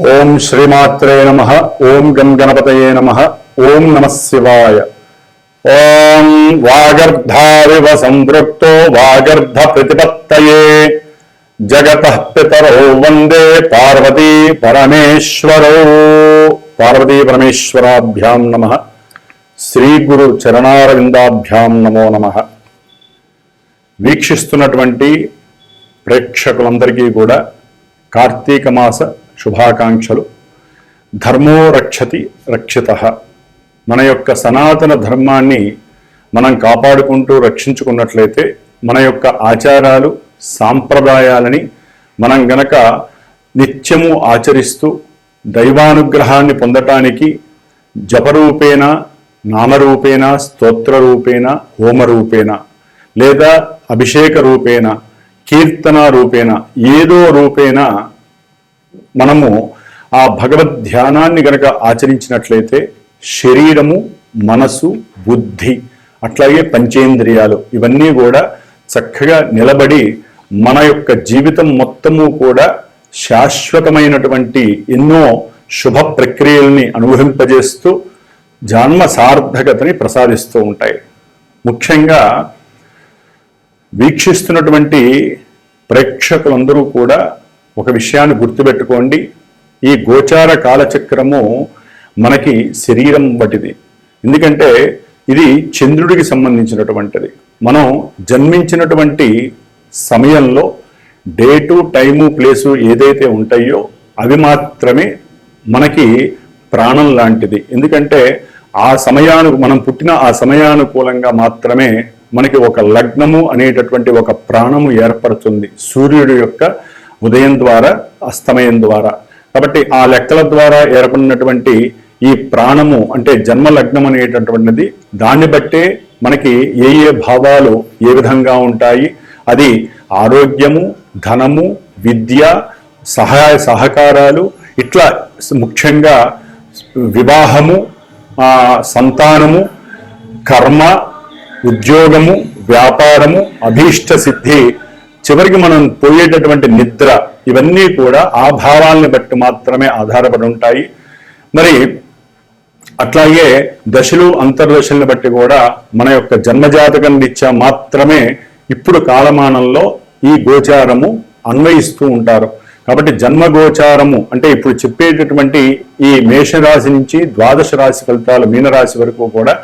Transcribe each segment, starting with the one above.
ఓం శ్రీమాత్రే నమః. ఓం గం గణపతయే నమః. ఓం నమః శివాయ. ఓం వాగర్ధావివ సంపృక్తో వాగర్ధ ప్రతిపత్తయే జగతః పితరౌ వందే పార్వతీ పరమేశ్వరౌ. పార్వతీ పరమేశ్వరాభ్యాం నమః. శ్రీ గురు చరణారవిందాభ్యాం నమో నమః. వీక్షిస్తున్నటువంటి ప్రేక్షకులందరికీ కూడా కార్తీక మాస శుభాకాంక్షలు. ధర్మో రక్షతి రక్షితః. మన యొక్క సనాతన ధర్మాన్ని మనం కాపాడుకుంటూ రక్షించుకున్నట్లయితే మన యొక్క ఆచారాలు సాంప్రదాయాలని మనం గనక నిత్యము ఆచరిస్తూ దైవానుగ్రహాన్ని పొందటానికి జపరూపేణ, నామరూపేణ, స్తోత్రరూపేణ, హోమరూపేణ లేదా అభిషేక రూపేణ, కీర్తన రూపేణ, ఏదో రూపేణ మనము ఆ భగవద్ ధ్యానాన్ని గనక ఆచరించినట్లయితే శరీరము, మనసు, బుద్ధి అట్లాగే పంచేంద్రియాలు ఇవన్నీ కూడా చక్కగా నిలబడి మన యొక్క జీవితం మొత్తము కూడా శాశ్వతమైనటువంటి ఎన్నో శుభ ప్రక్రియల్ని అనుభవింపజేస్తూ జన్మ సార్థకతని ప్రసాదిస్తూ ఉంటాయి. ముఖ్యంగా వీక్షిస్తున్నటువంటి ప్రేక్షకులందరూ కూడా ఒక విషయాన్ని గుర్తుపెట్టుకోండి. ఈ గోచార కాలచక్రము మనకి శరీరం బట్టిది. ఎందుకంటే ఇది చంద్రుడికి సంబంధించినటువంటిది. మనం జన్మించినటువంటి సమయంలో డేటు, టైము, ప్లేసు ఏదైతే ఉంటాయో అవి మాత్రమే మనకి ప్రాణం లాంటిది. ఎందుకంటే ఆ మనం పుట్టిన ఆ సమయానుకూలంగా మాత్రమే మనకి ఒక లగ్నము అనేటటువంటి ఒక ప్రాణము ఏర్పడుతుంది సూర్యుడి యొక్క ఉదయం ద్వారా అస్తమయం ద్వారా. కాబట్టి ఆ లెక్కల ద్వారా ఏర్పడినటువంటి ఈ ప్రాణము అంటే జన్మ లగ్నం అనేటటువంటిది దాన్ని బట్టే మనకి ఏ ఏ భావాలు ఏ విధంగా ఉంటాయి. అది ఆరోగ్యము, ధనము, విద్య, సహాయ సహకారాలు, ఇట్లా ముఖ్యంగా వివాహము, సంతానము, కర్మ, ఉద్యోగము, వ్యాపారము, అభీష్ట సిద్ధి, చివరికి మనం పోయేటటువంటి నిద్ర, ఇవన్నీ కూడా ఆ భావాల్ని బట్టి మాత్రమే ఆధారపడి ఉంటాయి. మరి అట్లాగే దశలు, అంతర్దశల్ని బట్టి కూడా మన యొక్క జన్మజాతకం రీత్యా మాత్రమే ఇప్పుడు కాలమానంలో ఈ గోచారము అన్వయిస్తూ ఉంటారు. కాబట్టి జన్మగోచారము అంటే ఇప్పుడు చెప్పేటటువంటి ఈ మేషరాశి నుంచి ద్వాదశ రాశి ఫలితాలు మీనరాశి వరకు కూడా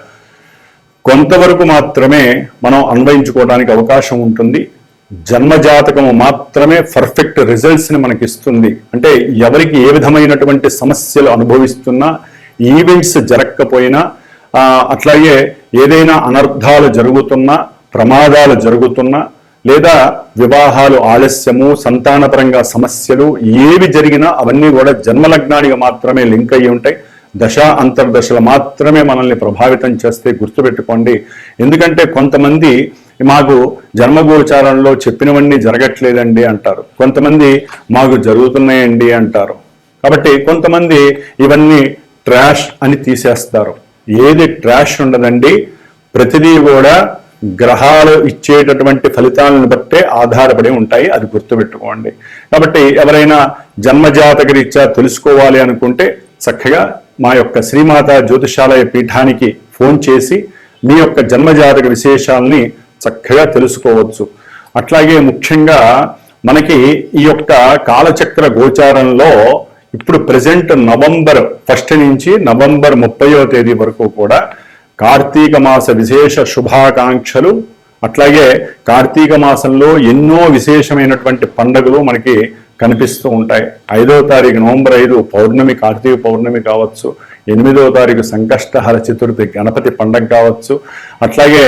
కొంతవరకు మాత్రమే మనం అన్వయించుకోవడానికి అవకాశం ఉంటుంది. జన్మజాతకము మాత్రమే పర్ఫెక్ట్ రిజల్ట్స్ని మనకి ఇస్తుంది. అంటే ఎవరికి ఏ విధమైనటువంటి సమస్యలు అనుభవిస్తున్నా, ఈవెంట్స్ జరగకపోయినా, అట్లాగే ఏదైనా అనర్థాలు జరుగుతున్నా, ప్రమాదాలు జరుగుతున్నా, లేదా వివాహాలు ఆలస్యము, సంతానపరంగా సమస్యలు ఏవి జరిగినా అవన్నీ కూడా జన్మలగ్నానికి మాత్రమే లింక్ అయ్యి ఉంటాయి. దశ అంతర్దశలు మాత్రమే మనల్ని ప్రభావితం చేస్తే గుర్తుపెట్టుకోండి. ఎందుకంటే కొంతమంది మాకు జన్మగోచారంలో చెప్పినవన్నీ జరగట్లేదండి అంటారు, కొంతమంది మాకు జరుగుతున్నాయండి అంటారు. కాబట్టి కొంతమంది ఇవన్నీ ట్రాష్ అని తీసేస్తారు. ఏది ట్రాష్ ఉండదండి, ప్రతిదీ కూడా గ్రహాలు ఇచ్చేటటువంటి ఫలితాలను బట్టే ఆధారపడి ఉంటాయి, అది గుర్తుపెట్టుకోండి. కాబట్టి ఎవరైనా జన్మజాతక రీత్యా తెలుసుకోవాలి అనుకుంటే చక్కగా మా యొక్క శ్రీమాత జ్యోతిషాలయ పీఠానికి ఫోన్ చేసి మీ యొక్క జన్మజాతక విశేషాలని చక్కగా తెలుసుకోవచ్చు. అట్లాగే ముఖ్యంగా మనకి ఈ యొక్క కాలచక్ర గోచారంలో ఇప్పుడు ప్రజెంట్ నవంబర్ 1 నుంచి నవంబర్ 30వ తేదీ వరకు కూడా కార్తీక మాస విశేష శుభాకాంక్షలు. అట్లాగే కార్తీక మాసంలో ఎన్నో విశేషమైనటువంటి పండుగలు మనకి కనిపిస్తూ ఉంటాయి. 5వ తారీఖు నవంబర్ 5 పౌర్ణమి, కార్తీక పౌర్ణమి కావచ్చు. 8వ తారీఖు సంకష్టహర చతుర్థి గణపతి పండగ కావచ్చు. అట్లాగే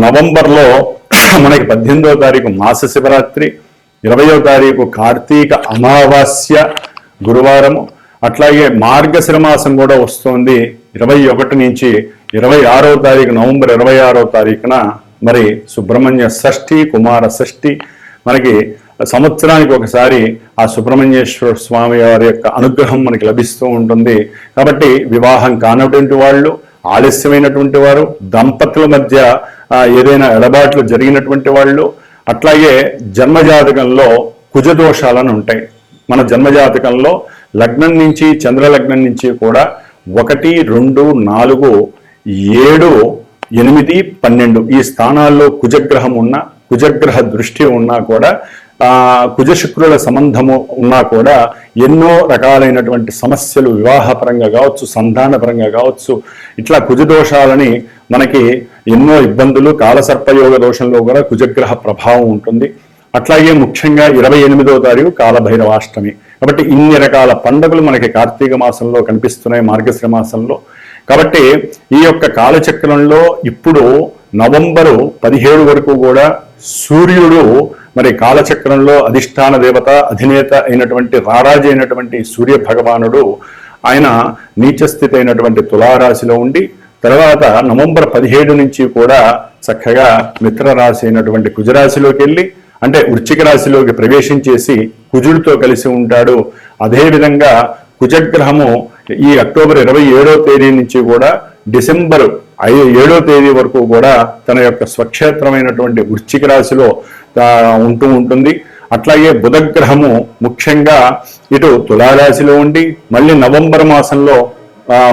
నవంబర్లో మనకి 18వ తారీఖు మాస శివరాత్రి, 20వ తారీఖు కార్తీక అమావాస్య గురువారము. అట్లాగే మార్గశిర మాసం కూడా వస్తుంది 21 నుంచి 26వ తారీఖు నవంబర్ 26వ తారీఖున మరి సుబ్రహ్మణ్య షష్ఠి, కుమార షష్ఠి. మనకి సంవత్సరానికి ఒకసారి ఆ సుబ్రహ్మణ్యేశ్వర స్వామి వారి యొక్క అనుగ్రహం మనకి లభిస్తూ ఉంటుంది. కాబట్టి వివాహం కానటువంటి వాళ్ళు, ఆలస్యమైనటువంటి వారు, దంపతుల మధ్య ఏదైనా ఎడబాట్లు జరిగినటువంటి వాళ్ళు, అట్లాగే జన్మజాతకంలో కుజదోషాలను ఉంటాయి. మన జన్మజాతకంలో లగ్నం నుంచి చంద్రలగ్నం నుంచి కూడా 1, 2, 4, 7, 8, 12 ఈ స్థానాల్లో కుజగ్రహం ఉన్నా, కుజగ్రహ దృష్టి ఉన్నా కూడా, కుజ శుక్రుల సంబంధము ఉన్నా కూడా ఎన్నో రకాలైనటువంటి సమస్యలు వివాహపరంగా కావచ్చు, సంతానపరంగా కావచ్చు, ఇట్లా కుజదోషాలని మనకి ఎన్నో ఇబ్బందులు, కాలసర్పయోగ దోషంలో కూడా కుజగ్రహ ప్రభావం ఉంటుంది. అట్లాగే ముఖ్యంగా 28వ తారీఖు కాలభైరవాష్టమి. కాబట్టి ఇన్ని రకాల పండుగలు మనకి కార్తీక మాసంలో కనిపిస్తున్నాయి, మార్గశిర మాసంలో. కాబట్టి ఈ యొక్క కాలచక్రంలో ఇప్పుడు నవంబరు 17 వరకు కూడా సూర్యుడు మరి కాలచక్రంలో అధిష్టాన దేవత, అధినేత అయినటువంటి రారాజు అయినటువంటి సూర్య భగవానుడు ఆయన నీచస్థితి అయినటువంటి తులారాశిలో ఉండి, తర్వాత నవంబర్ 17 నుంచి కూడా చక్కగా మిత్రరాశి అయినటువంటి కుజరాశిలోకి వెళ్ళి, అంటే వృశ్చిక రాశిలోకి ప్రవేశించేసి కుజుడితో కలిసి ఉంటాడు. అదేవిధంగా కుజగ్రహము ఈ అక్టోబర్ 27వ తేదీ నుంచి కూడా డిసెంబర్ 7వ తేదీ వరకు కూడా తన యొక్క స్వక్షేత్రమైనటువంటి వృశ్చిక రాశిలో ఉంటూ ఉంటుంది. అట్లాగే బుధగ్రహము ముఖ్యంగా ఇటు తులారాశిలో ఉండి మళ్ళీ నవంబర్ మాసంలో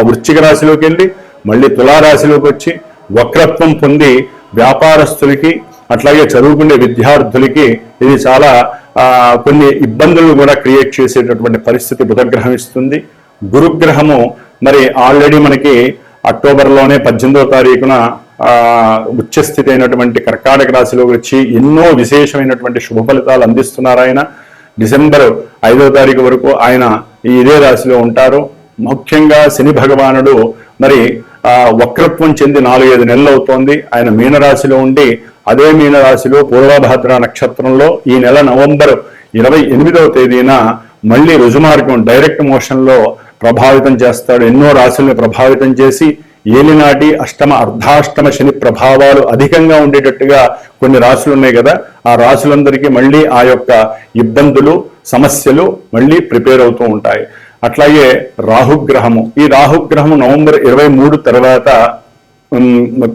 వృశ్చిక రాశిలోకి వెళ్ళి మళ్ళీ తులారాశిలోకి వచ్చి వక్రత్వం పొంది వ్యాపారస్తులకి, అట్లాగే చదువుకునే విద్యార్థులకి ఇది చాలా కొన్ని ఇబ్బందులు కూడా క్రియేట్ చేసేటటువంటి పరిస్థితి బుధగ్రహం ఇస్తుంది. గురుగ్రహము మరి ఆల్రెడీ మనకి అక్టోబర్లోనే 18వ తారీఖున ఉచ్చస్థితి అయినటువంటి కర్కాటక రాశిలోకి వచ్చి ఎన్నో విశేషమైనటువంటి శుభ ఫలితాలు అందిస్తున్నారు. ఆయన డిసెంబర్ 5వ తారీఖు వరకు ఆయన ఇదే రాశిలో ఉంటారు. ముఖ్యంగా శని భగవానుడు మరి వక్రత్వం చెంది 4-5 నెలలు అవుతోంది. ఆయన మీనరాశిలో ఉండి అదే మీనరాశిలో పూర్వభాద్ర నక్షత్రంలో ఈ నెల నవంబర్ 28వ తేదీన మళ్ళీ రుజుమార్గం డైరెక్ట్ మోషన్లో ప్రభావితం చేస్తాడు. ఎన్నో రాశుల్ని ప్రభావితం చేసి ఏలినాటి అష్టమ అర్ధాష్టమ శని ప్రభావాలు అధికంగా ఉండేటట్టుగా కొన్ని రాశులు ఉన్నాయి కదా, ఆ రాశులందరికీ మళ్ళీ ఆ యొక్క ఇబ్బందులు, సమస్యలు మళ్ళీ ప్రిపేర్ అవుతూ ఉంటాయి. అట్లాగే రాహుగ్రహము, ఈ రాహుగ్రహము నవంబర్ 23 తర్వాత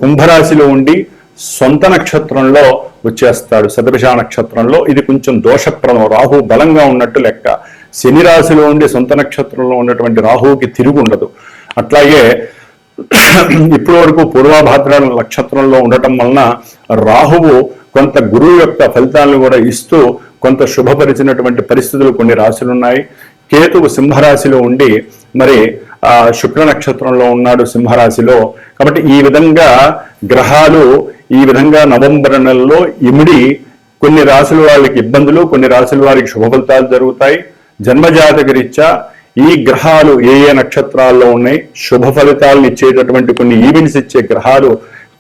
కుంభరాశిలో ఉండి సొంత నక్షత్రంలో వచ్చేస్తాడు, శతభిష నక్షత్రంలో. ఇది కొంచెం దోషప్రదం, రాహు బలంగా ఉన్నట్టు లెక్క. శని రాశిలో ఉండి సొంత నక్షత్రంలో ఉన్నటువంటి రాహువుకి తిరుగు ఉండదు. అట్లాగే ఇప్పటి వరకు పూర్వభాద్ర నక్షత్రంలో ఉండటం వలన రాహువు కొంత గురువు యొక్క ఫలితాలను కూడా ఇస్తూ కొంత శుభపరిచినటువంటి పరిస్థితులు కొన్ని రాశులు ఉన్నాయి. కేతువు సింహరాశిలో ఉండి మరి శుక్ర నక్షత్రంలో ఉన్నాడు సింహరాశిలో. కాబట్టి ఈ విధంగా గ్రహాలు ఈ విధంగా నవంబర్ నెలలో ఇమిడి కొన్ని రాశుల వాళ్ళకి ఇబ్బందులు, కొన్ని రాశుల వారికి శుభ ఫలితాలు జరుగుతాయి. జన్మజాతక రీత్యా ఈ గ్రహాలు ఏ ఏ నక్షత్రాల్లో ఉన్నాయి, శుభ ఫలితాలను ఇచ్చేటటువంటి కొన్ని ఈవెంట్స్ ఇచ్చే గ్రహాలు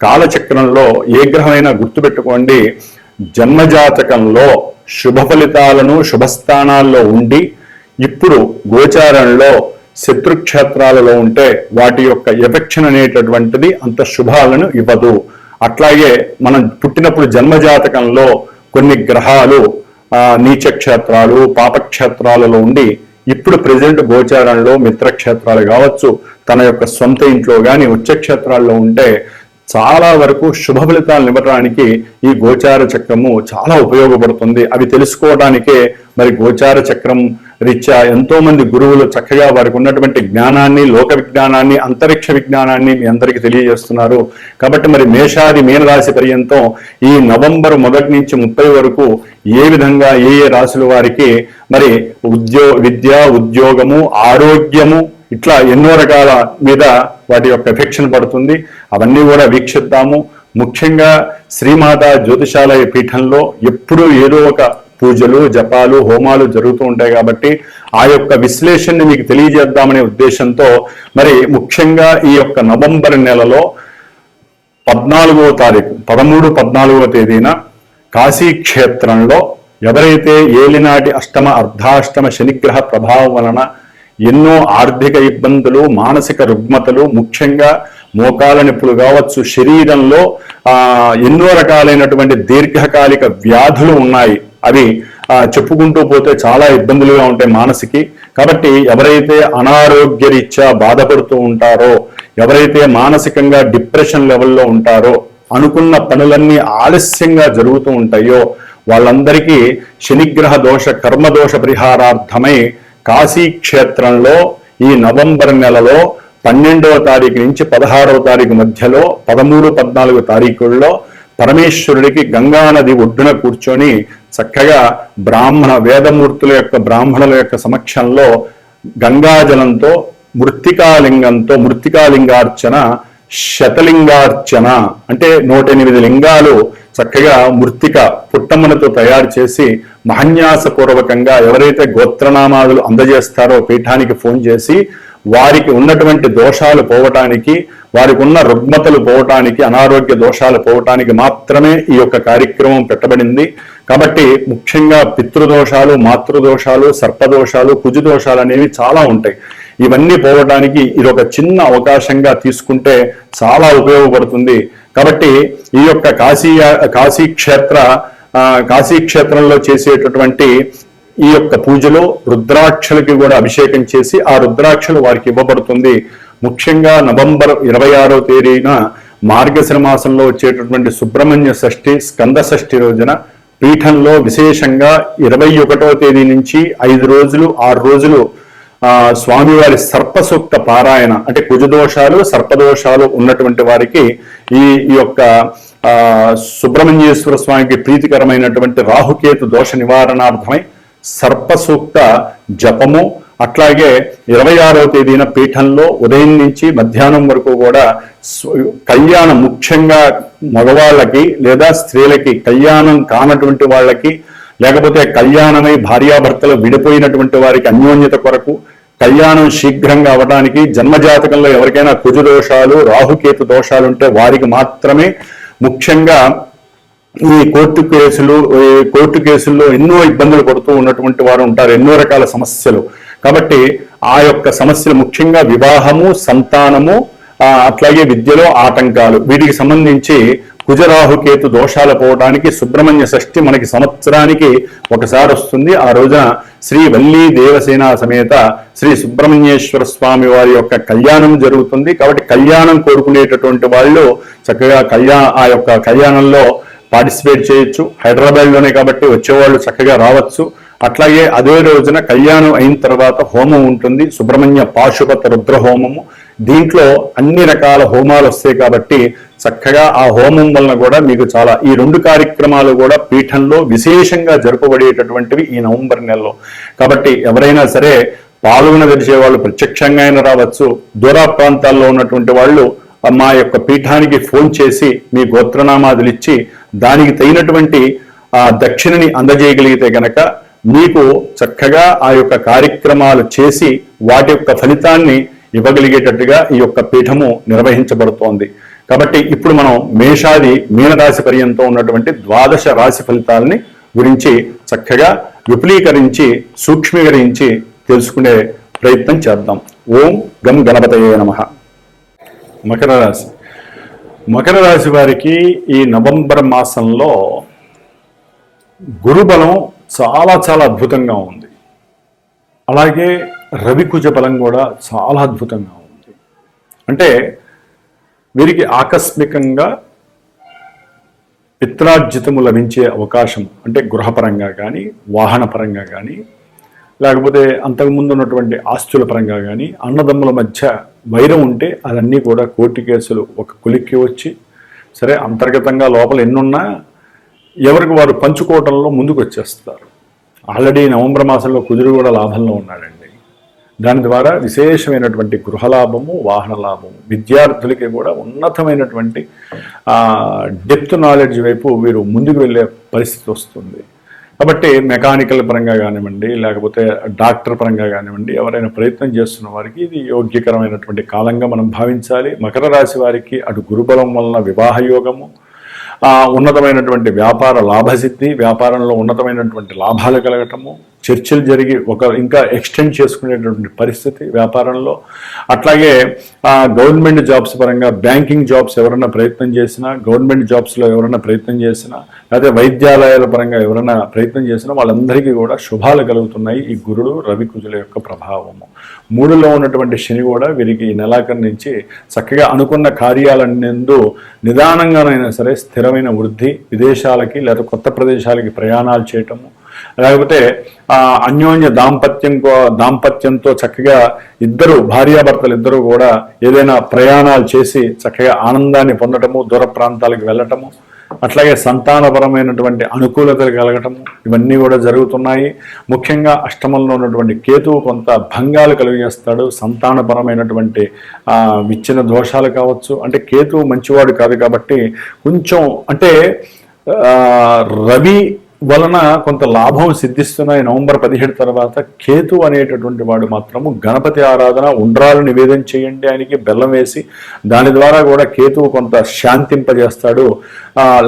కాలచక్రంలో ఏ గ్రహమైనా గుర్తుపెట్టుకోండి. జన్మజాతకంలో శుభ ఫలితాలను శుభస్థానాల్లో ఉండి ఇప్పుడు గోచారంలో శత్రుక్షేత్రాలలో ఉంటే వాటి యొక్క ఎఫెక్షన్ అనేటటువంటిది అంత శుభాలను ఇవ్వదు. అట్లాగే మనం పుట్టినప్పుడు జన్మజాతకంలో కొన్ని గ్రహాలు నీచక్షేత్రాలు, పాపక్షేత్రాలలో ఉండి ఇప్పుడు ప్రజెంట్ గోచారంలో మిత్రక్షేత్రాలు కావచ్చు, తన యొక్క సొంత ఇంట్లో కానీ ఉచ్చక్షేత్రాల్లో ఉంటే చాలా వరకు శుభ ఫలితాలను ఇవ్వడానికి ఈ గోచార చక్రము చాలా ఉపయోగపడుతుంది. అవి తెలుసుకోవడానికే మరి గోచార చక్రం రీత్యా ఎంతో మంది గురువులు చక్కగా వారికి ఉన్నటువంటి జ్ఞానాన్ని, లోక విజ్ఞానాన్ని, అంతరిక్ష విజ్ఞానాన్ని మీ అందరికీ తెలియజేస్తున్నారు. కాబట్టి మరి మేషాది మీనరాశి పర్యంతం ఈ నవంబర్ 1 నుంచి 30 వరకు ఏ విధంగా ఏ ఏ రాశుల వారికి మరి విద్య, ఉద్యోగము, ఆరోగ్యము ఇట్లా ఎన్నో రకాల మీద వాటి యొక్క ఎఫెక్షన్ పడుతుంది. అవన్నీ కూడా వీక్షిద్దాము. ముఖ్యంగా శ్రీమాత జ్యోతిషాలయ పీఠంలో ఎప్పుడూ ఏదో ఒక పూజలు, జపాలు, హోమాలు జరుగుతూ ఉంటాయి. కాబట్టి ఆ యొక్క విశ్లేషణని మీకు తెలియజేద్దామనే ఉద్దేశంతో మరి ముఖ్యంగా ఈ యొక్క నవంబర్ నెలలో 14వ తారీఖు 13-14వ తేదీన కాశీ క్షేత్రంలో ఎవరైతే ఏలినాటి అష్టమ అర్ధాష్టమ శనిగ్రహ ప్రభావం వలన ఎన్నో ఆర్థిక ఇబ్బందులు, మానసిక రుగ్మతలు, ముఖ్యంగా మోకాల నొప్పులు కావచ్చు, శరీరంలో ఎన్నో రకాలైనటువంటి దీర్ఘకాలిక వ్యాధులు ఉన్నాయి. అవి చెప్పుకుంటూ పోతే చాలా ఇబ్బందులుగా ఉంటాయి మానసికి. కాబట్టి ఎవరైతే అనారోగ్య రీత్యా బాధపడుతూ ఉంటారో, ఎవరైతే మానసికంగా డిప్రెషన్ లెవెల్లో ఉంటారో, అనుకున్న పనులన్నీ ఆలస్యంగా జరుగుతూ ఉంటాయో వాళ్ళందరికీ శనిగ్రహ దోష కర్మదోష పరిహారార్థమై కాశీ క్షేత్రంలో ఈ నవంబర్ నెలలో 12వ తారీఖు నుంచి 16వ తారీఖు మధ్యలో 13, 14 తారీఖుల్లో పరమేశ్వరుడికి గంగానది ఒడ్డున కూర్చొని చక్కగా బ్రాహ్మణుల యొక్క సమక్షంలో గంగాజలంతో మృత్తికాలింగార్చన, శతలింగార్చన అంటే 108 లింగాలు చక్కగా మృత్తిక పుట్టమ్మలతో తయారు చేసి మహన్యాసపూర్వకంగా ఎవరైతే గోత్రనామాలు అందజేస్తారో పీఠానికి ఫోన్ చేసి వారికి ఉన్నటువంటి దోషాలు పోవటానికి, వారికి ఉన్న రుగ్మతలు పోవటానికి, అనారోగ్య దోషాలు పోవటానికి మాత్రమే ఈ యొక్క కార్యక్రమం పెట్టబడింది. కాబట్టి ముఖ్యంగా పితృదోషాలు, మాతృదోషాలు, సర్పదోషాలు, కుజుదోషాలు అనేవి చాలా ఉంటాయి. ఇవన్నీ పోవటానికి ఇది ఒక చిన్న అవకాశంగా తీసుకుంటే చాలా ఉపయోగపడుతుంది. కాబట్టి ఈ యొక్క కాశీ క్షేత్రంలో చేసేటటువంటి ఈ యొక్క పూజలో రుద్రాక్షలకి కూడా అభిషేకం చేసి ఆ రుద్రాక్షలు వారికి ఇవ్వబడుతుంది. ముఖ్యంగా నవంబర్ 26వ తేదీన మార్గశిర మాసంలో వచ్చేటటువంటి సుబ్రహ్మణ్య షష్ఠి, స్కంద షష్ఠి రోజున పీఠంలో విశేషంగా 21వ తేదీ నుంచి 5 రోజులు 6 రోజులు స్వామివారి సర్పసూక్త పారాయణ అంటే కుజదోషాలు, సర్పదోషాలు ఉన్నటువంటి వారికి ఈ యొక్క సుబ్రహ్మణ్యేశ్వర స్వామికి ప్రీతికరమైనటువంటి రాహుకేతు దోష నివారణార్థమై సర్పసూక్త జపము, అట్లాగే 26వ తేదీన పీఠంలో ఉదయం నుంచి మధ్యాహ్నం వరకు కూడా కళ్యాణం, ముఖ్యంగా మగవాళ్ళకి లేదా స్త్రీలకి కళ్యాణం కానటువంటి వాళ్ళకి, లేకపోతే కళ్యాణమై భార్యాభర్తలు విడిపోయినటువంటి వారికి అన్యోన్యత కొరకు, కళ్యాణం శీఘ్రంగా అవడానికి, జన్మజాతకంలో ఎవరికైనా కుజదోషాలు, రాహుకేతు దోషాలు ఉంటే వారికి మాత్రమే, ముఖ్యంగా ఈ కోర్టు కేసుల్లో ఎన్నో ఇబ్బందులు పడుతూ ఉన్నటువంటి వారు ఉంటారు, ఎన్నో రకాల సమస్యలు. కాబట్టి ఆ యొక్క సమస్యలు ముఖ్యంగా వివాహము, సంతానము, అట్లాగే విద్యలో ఆటంకాలు, వీటికి సంబంధించి కుజరాహుకేతు దోషాలు పోవడానికి సుబ్రహ్మణ్య షష్ఠి మనకి సంవత్సరానికి ఒకసారి వస్తుంది. ఆ రోజున శ్రీ వల్లీ దేవసేన సమేత శ్రీ సుబ్రహ్మణ్యేశ్వర స్వామి వారి యొక్క కళ్యాణం జరుగుతుంది. కాబట్టి కళ్యాణం కోరుకునేటటువంటి వాళ్ళు చక్కగా ఆ యొక్క కళ్యాణంలో పార్టిసిపేట్ చేయొచ్చు. హైదరాబాద్లోనే కాబట్టి వచ్చేవాళ్ళు చక్కగా రావచ్చు. అట్లాగే అదే రోజున కళ్యాణం అయిన తర్వాత హోమం ఉంటుంది, సుబ్రహ్మణ్య పాశుపత రుద్ర హోమము. దీంట్లో అన్ని రకాల హోమాలు వస్తాయి కాబట్టి చక్కగా ఆ హోమం వలన కూడా మీకు చాలా ఈ 2 కార్యక్రమాలు కూడా పీఠంలో విశేషంగా జరుపబడేటటువంటివి ఈ నవంబర్ నెలలో. కాబట్టి ఎవరైనా సరే పాల్గొనదలిచే వాళ్ళు ప్రత్యక్షంగా అయినా రావచ్చు. దూర ప్రాంతాల్లో ఉన్నటువంటి వాళ్ళు మా యొక్క పీఠానికి ఫోన్ చేసి మీ గోత్రనామాదులు ఇచ్చి దానికి తగినటువంటి దక్షిణని అందజేయగలిగితే గనక మీకు చక్కగా ఆ యొక్క కార్యక్రమాలు చేసి వాటి యొక్క ఫలితాన్ని ఇవ్వగలిగేటట్టుగా ఈ యొక్క పీఠము నిర్వహించబడుతోంది. కాబట్టి ఇప్పుడు మనం మీనరాశి పర్యంతం ఉన్నటువంటి 12 రాశి ఫలితాలని గురించి చక్కగా విపులీకరించి సూక్ష్మీకరించి తెలుసుకునే ప్రయత్నం చేద్దాం. ఓం గం గణపతయే నమః. మకర రాశి వారికి ఈ నవంబర్ మాసంలో గురుబలం చాలా చాలా అద్భుతంగా ఉంది. అలాగే రవికుజ బలం కూడా చాలా అద్భుతంగా ఉంది. అంటే వీరికి ఆకస్మికంగా పిత్రార్జితము లభించే అవకాశం, అంటే గృహపరంగా కానీ, వాహనపరంగా కానీ, లేకపోతే అంతకుముందు ఉన్నటువంటి ఆస్తుల పరంగా కానీ, అన్నదమ్ముల మధ్య వైరం ఉంటే అదన్నీ కూడా కోర్టు కేసులు ఒక కొలిక్కి వచ్చి, సరే అంతర్గతంగా లోపల ఎన్నున్నా ఎవరికి వారు పంచుకోవటంలో ముందుకు వచ్చేస్తారు. ఆల్రెడీ నవంబర్ మాసంలో కుజుడు కూడా లాభంలో ఉన్నాడండి. దాని ద్వారా విశేషమైనటువంటి గృహలాభము, వాహన లాభము, విద్యార్థులకి కూడా ఉన్నతమైనటువంటి డెప్త్ నాలెడ్జ్ వైపు వీరు ముందుకు వెళ్ళే పరిస్థితి వస్తుంది. కాబట్టి మెకానికల్ పరంగా కానివ్వండి, లేకపోతే డాక్టర్ పరంగా కానివ్వండి, ఎవరైనా ప్రయత్నం చేస్తున్న వారికి ఇది యోగ్యకరమైనటువంటి కాలంగా మనం భావించాలి. మకర రాశి వారికి అటు గురుబలం వలన వివాహ యోగము, ఉన్నతమైనటువంటి వ్యాపార లాభసిద్ధి, వ్యాపారంలో ఉన్నతమైనటువంటి లాభాలు కలగటము, చర్చలు జరిగి ఇంకా ఎక్స్టెండ్ చేసుకునేటువంటి పరిస్థితి వ్యాపారంలో. అట్లాగే గవర్నమెంట్ జాబ్స్ పరంగా బ్యాంకింగ్ జాబ్స్ ఎవరైనా ప్రయత్నం చేసినా, గవర్నమెంట్ జాబ్స్లో ఎవరైనా ప్రయత్నం చేసినా, లేకపోతే వైద్యాలయాల పరంగా ఎవరైనా ప్రయత్నం చేసినా వాళ్ళందరికీ కూడా శుభాలు కలుగుతున్నాయి ఈ గురుడు రవి కుజుల యొక్క ప్రభావము. 3లో ఉన్నటువంటి శని కూడా వీరికి ఈ నెలాఖరు నుంచి చక్కగా అనుకున్న కార్యాలన్నందు నిదానంగానైనా సరే స్థిరమైన వృద్ధి, విదేశాలకి లేదా కొత్త ప్రదేశాలకి ప్రయాణాలు చేయటము, లేకపోతే అన్యోన్య దాంపత్యంతో చక్కగా ఇద్దరు భార్యాభర్తలు ఇద్దరు కూడా ఏదైనా ప్రయాణాలు చేసి చక్కగా ఆనందాన్ని పొందటము, దూర ప్రాంతాలకు వెళ్ళటము, అట్లాగే సంతానపరమైనటువంటి అనుకూలతలు కలగటము, ఇవన్నీ కూడా జరుగుతున్నాయి. ముఖ్యంగా అష్టమంలో ఉన్నటువంటి కేతువు కొంత భంగాలు కలిగజేస్తాడు. సంతానపరమైనటువంటి విచ్ఛిన్న దోషాలు కావచ్చు. అంటే కేతువు మంచివాడు కాదు కాబట్టి కొంచెం అంటే రవి వలన కొంత లాభం సిద్ధిస్తున్నాయి. నవంబర్ 17 తర్వాత కేతు అనేటటువంటి వాడు మాత్రము గణపతి ఆరాధన, ఉండ్రాలు నివేదన చేయండి, ఆయనకి బెల్లం వేసి, దాని ద్వారా కూడా కేతువు కొంత శాంతింపజేస్తాడు.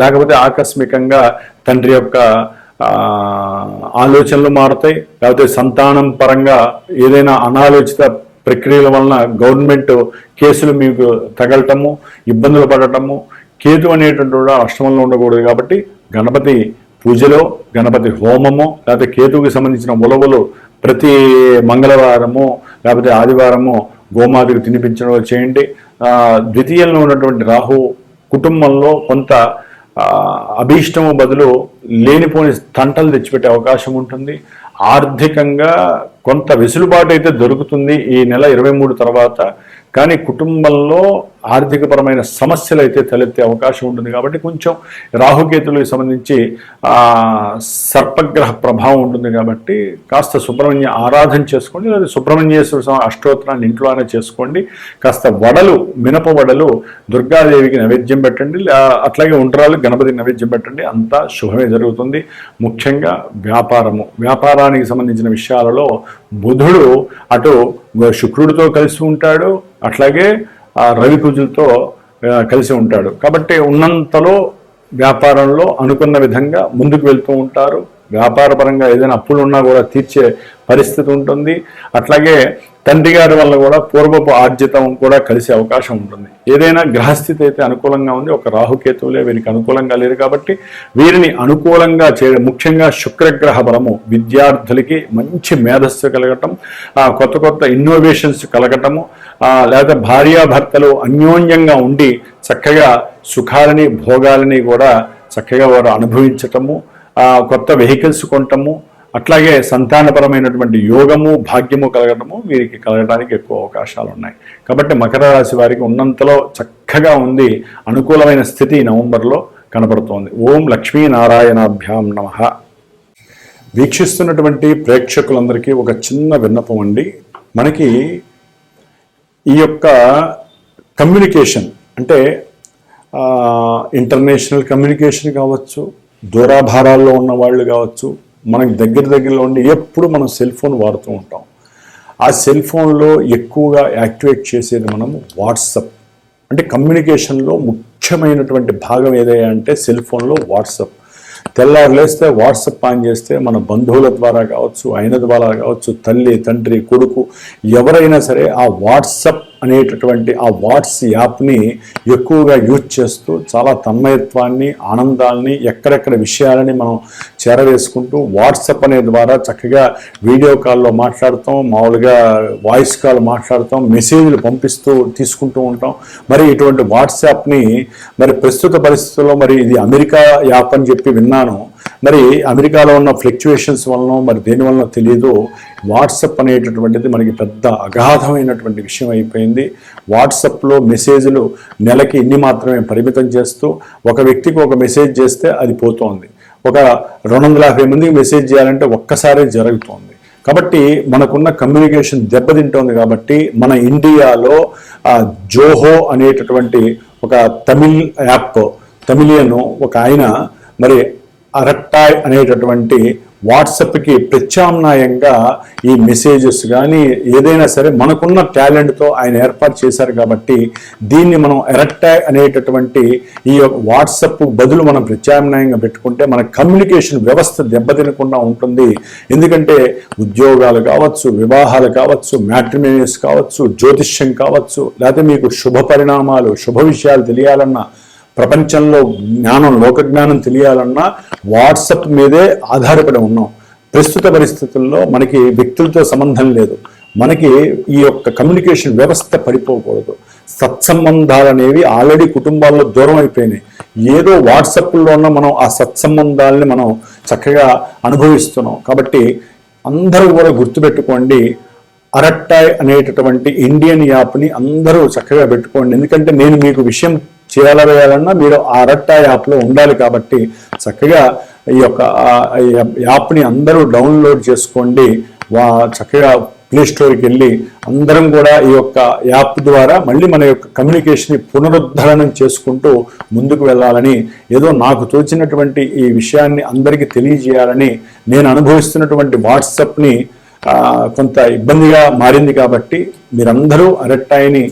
లేకపోతే ఆకస్మికంగా తండ్రి యొక్క ఆలోచనలు మారుతాయి, లేకపోతే సంతానం పరంగా ఏదైనా అనాలోచిత ప్రక్రియల వలన గవర్నమెంట్ కేసులు మీకు తగలటము, ఇబ్బందులు పడటము. కేతు అనేటువంటి కూడా అష్టమంలో ఉండకూడదు కాబట్టి గణపతి పూజలో, గణపతి హోమము, లేకపోతే కేతువుకి సంబంధించిన ఉలవలు ప్రతి మంగళవారము లేకపోతే ఆదివారము గోమాతకు తినిపించడం చేయండి. ద్వితీయంలో ఉన్నటువంటి రాహు కుటుంబంలో కొంత అభీష్టము బదులు లేనిపోని తంటలు తెచ్చిపెట్టే అవకాశం ఉంటుంది. ఆర్థికంగా కొంత వెసులుబాటు అయితే దొరుకుతుంది ఈ నెల 23 తర్వాత. కానీ కుటుంబంలో ఆర్థికపరమైన సమస్యలు అయితే తలెత్తే అవకాశం ఉంటుంది కాబట్టి కొంచెం రాహుకేతులకు సంబంధించి సర్పగ్రహ ప్రభావం ఉంటుంది కాబట్టి కాస్త సుబ్రహ్మణ్య ఆరాధన చేసుకోండి, లేదా సుబ్రహ్మణ్యేశ్వర అష్టోత్తరాన్ని ఇంట్లోనే చేసుకోండి. కాస్త వడలు, మినప వడలు దుర్గాదేవికి నైవేద్యం పెట్టండి, అట్లాగే ఉండ్రాలు గణపతికి నైవేద్యం పెట్టండి, అంతా శుభమే జరుగుతుంది. ముఖ్యంగా వ్యాపారానికి సంబంధించిన విషయాలలో బుధుడు అటు శుక్రుడితో కలిసి ఉంటాడు, అట్లాగే రవి కుజులతో కలిసి ఉంటాడు కాబట్టి ఉన్నంతలో వ్యాపారంలో అనుకున్న విధంగా ముందుకు వెళ్తూ ఉంటారు. వ్యాపారపరంగా ఏదైనా అప్పులు ఉన్నా కూడా తీర్చే పరిస్థితి ఉంటుంది. అట్లాగే తండ్రి గారి వల్ల కూడా పూర్వపు ఆర్జితం కూడా కలిసే అవకాశం ఉంటుంది. ఏదైనా గ్రహస్థితి అయితే అనుకూలంగా ఉంది, ఒక రాహుకేతువులే వీరికి అనుకూలంగా లేరు కాబట్టి వీరిని అనుకూలంగా ముఖ్యంగా శుక్రగ్రహ బలము విద్యార్థులకి మంచి మేధస్సు కలగటం, కొత్త కొత్త ఇన్నోవేషన్స్ కలగటము, లేదా భార్యాభర్తలు అన్యోన్యంగా ఉండి చక్కగా సుఖాలని భోగాలని కూడా చక్కగా వారు అనుభవించటము, కొత్త వెహికల్స్ కొనటము, అట్లాగే సంతానపరమైనటువంటి యోగము భాగ్యము కలగటము వీరికి కలగడానికి ఎక్కువ అవకాశాలు ఉన్నాయి. కాబట్టి మకర రాశి వారికి ఉన్నంతలో చక్కగా ఉంది, అనుకూలమైన స్థితి నవంబర్లో కనబడుతోంది. ఓం లక్ష్మీనారాయణాభ్యాం నమః. వీక్షిస్తున్నటువంటి ప్రేక్షకులందరికీ ఒక చిన్న విన్నపం అండి. మనకి ఈ యొక్క కమ్యూనికేషన్ అంటే ఇంటర్నేషనల్ కమ్యూనికేషన్ కావచ్చు, దూరాభారాల్లో ఉన్న వాళ్ళు కావచ్చు, మనకి దగ్గరలో ఉండి ఎప్పుడు మనం సెల్ ఫోన్ వాడుతూ ఉంటాం. ఆ సెల్ ఫోన్లో ఎక్కువగా యాక్టివేట్ చేసేది మనము వాట్సప్. అంటే కమ్యూనికేషన్లో ముఖ్యమైనటువంటి భాగం ఏదైనా అంటే సెల్ ఫోన్లో వాట్సప్. తెల్లారు లేస్తే వాట్సప్ ఆన్ చేస్తే మన బంధువుల ద్వారా కావచ్చు, ఆయన ద్వారా కావచ్చు, తల్లి తండ్రి కొడుకు ఎవరైనా సరే ఆ వాట్సప్ అనేటటువంటి ఆ వాట్స్ యాప్ని ఎక్కువగా యూజ్ చేస్తూ చాలా తన్మయత్వాన్ని, ఆనందాన్ని, ఎక్కడెక్కడ విషయాలని మనం చేరవేసుకుంటూ వాట్సప్ అనే ద్వారా చక్కగా వీడియో కాల్లో మాట్లాడతాం, మామూలుగా వాయిస్ కాల్ మాట్లాడతాం, మెసేజ్లు పంపిస్తూ తీసుకుంటూ ఉంటాం. మరి ఇటువంటి వాట్సాప్ని మరి ప్రస్తుత పరిస్థితుల్లో మరి ఇది అమెరికా యాప్ అని చెప్పి విన్నాను. మరి అమెరికాలో ఉన్న ఫ్లక్చువేషన్స్ వలన మరి దేని వలన తెలియదు, వాట్సప్ అనేటటువంటిది మనకి పెద్ద అగాధమైనటువంటి విషయం అయిపోయింది. వాట్సప్లో మెసేజ్లు నెలకి ఇన్ని మాత్రమే పరిమితం చేస్తూ ఒక వ్యక్తికి ఒక మెసేజ్ చేస్తే అది పోతోంది. ఒక 250 మందికి మెసేజ్ చేయాలంటే ఒక్కసారే జరుగుతోంది. కాబట్టి మనకున్న కమ్యూనికేషన్ దెబ్బతింటోంది. కాబట్టి మన ఇండియాలో జోహో అనేటటువంటి ఒక తమిళ్ యాప్, తమిళియన్ ఒక ఆయన మరి అరట్టాయ్ అనేటటువంటి వాట్సాప్కి ప్రత్యామ్నాయంగా ఈ మెసేజెస్ కానీ ఏదైనా సరే మనకున్న టాలెంట్తో ఆయన ఏర్పాటు చేశారు. కాబట్టి దీన్ని మనం ఎరట్టాయ్ అనేటటువంటి ఈ వాట్సాప్ బదులు మనం ప్రత్యామ్నాయంగా పెట్టుకుంటే మన కమ్యూనికేషన్ వ్యవస్థ దెబ్బతినకుండా ఉంటుంది. ఎందుకంటే ఉద్యోగాలు కావచ్చు, వివాహాలు కావచ్చు, మ్యాట్రిమోనీస్ కావచ్చు, జ్యోతిష్యం కావచ్చు, లేకపోతే మీకు శుభ పరిణామాలు, శుభ విషయాలు తెలియాలన్నా, ప్రపంచంలో జ్ఞానం, లోక జ్ఞానం తెలియాలన్నా వాట్సాప్ మీదే ఆధారపడి ఉన్నాం. ప్రస్తుత పరిస్థితుల్లో మనకి వ్యక్తులతో సంబంధం లేదు. మనకి ఈ యొక్క కమ్యూనికేషన్ వ్యవస్థ పడిపోకూడదు. సత్సంబంధాలు అనేవి ఆల్రెడీ కుటుంబాల్లో దూరం అయిపోయినాయి. ఏదో వాట్సాప్లోనూ మనం ఆ సత్సంబంధాలని మనం చక్కగా అనుభవిస్తున్నాం. కాబట్టి అందరూ కూడా గుర్తుపెట్టుకోండి, అరట్టాయ్ అనేటటువంటి ఇండియన్ యాప్ని అందరూ చక్కగా పెట్టుకోండి. ఎందుకంటే నేను మీకు విషయం చేయాలన్నా మీరు ఆ అరట్టాయ్ యాప్లో ఉండాలి. కాబట్టి చక్కగా ఈ యొక్క యాప్ని అందరూ డౌన్లోడ్ చేసుకోండి. చక్కగా ప్లే స్టోర్కి వెళ్ళి అందరం కూడా ఈ యొక్క యాప్ ద్వారా మళ్ళీ మన యొక్క కమ్యూనికేషన్ పునరుద్ధరణం చేసుకుంటూ ముందుకు వెళ్ళాలని, ఏదో నాకు తోచినటువంటి ఈ విషయాన్ని అందరికీ తెలియజేయాలని, నేను అనుభవిస్తున్నటువంటి వాట్సాప్ని కొంత ఇబ్బందిగా మారింది. కాబట్టి మీరందరూ అరట్టాయిని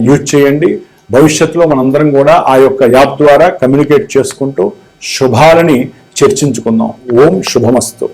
యూజ్ చేయండి. భవిష్యత్తులో మనందరం కూడా ఆ యొక్క యాప్ ద్వారా కమ్యూనికేట్ చేసుకుంటూ శుభాలని చర్చించుకుందాం. ఓం శుభమస్తు.